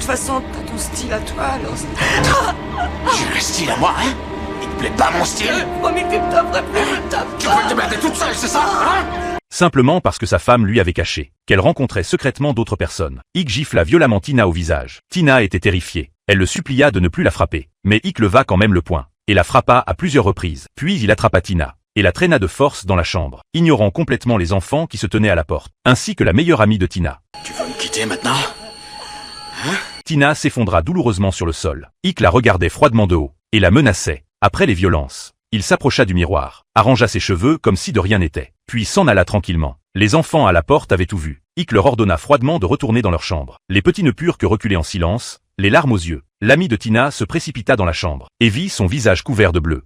façon, t'as ton style à toi, alors... J'ai un style à moi, hein? Il te plaît pas mon style? Promis que tu me taperais plus, je me tape Tu veux te battre toute seule, c'est ça, hein? Simplement parce que sa femme lui avait caché qu'elle rencontrait secrètement d'autres personnes. Ike gifla violemment Tina au visage. Tina était terrifiée. Elle le supplia de ne plus la frapper. Mais Ike leva quand même le poing et la frappa à plusieurs reprises. Puis il attrapa Tina et la traîna de force dans la chambre, ignorant complètement les enfants qui se tenaient à la porte, ainsi que la meilleure amie de Tina. Tu veux me quitter maintenant? Hein? Tina s'effondra douloureusement sur le sol. Ike la regardait froidement de haut et la menaçait. Après les violences, il s'approcha du miroir, arrangea ses cheveux comme si de rien n'était, puis s'en alla tranquillement. Les enfants à la porte avaient tout vu. Ike leur ordonna froidement de retourner dans leur chambre. Les petits ne purent que reculer en silence, les larmes aux yeux. L'amie de Tina se précipita dans la chambre et vit son visage couvert de bleu.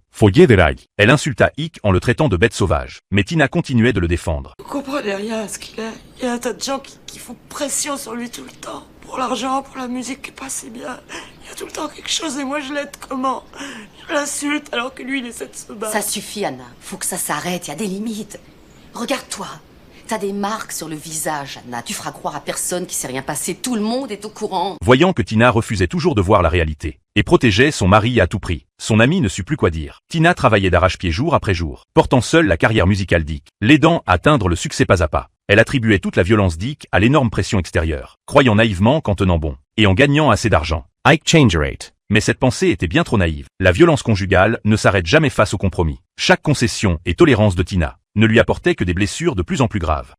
Elle insulta Ike en le traitant de bête sauvage, mais Tina continuait de le défendre. Vous comprenez rien à ce qu'il est. Il y a un tas de gens qui font pression sur lui tout le temps. Pour l'argent, pour la musique qui est pas si bien. Il y a tout le temps quelque chose et moi je l'aide comment? Je l'insulte alors que lui il essaie de se battre. Ça suffit, Anna. Faut que ça s'arrête, il y a des limites. Regarde-toi. T'as des marques sur le visage, Anna. Tu feras croire à personne qu'il s'est rien passé. Tout le monde est au courant. Voyant que Tina refusait toujours de voir la réalité et protégeait son mari à tout prix, son amie ne sut plus quoi dire. Tina travaillait d'arrache-pied jour après jour, portant seule la carrière musicale d'Ike, l'aidant à atteindre le succès pas à pas. Elle attribuait toute la violence d'Ike à l'énorme pression extérieure, croyant naïvement qu'en tenant bon et en gagnant assez d'argent, Ike changerate. Mais cette pensée était bien trop naïve. La violence conjugale ne s'arrête jamais face au compromis. Chaque concession et tolérance de Tina ne lui apportait que des blessures de plus en plus graves.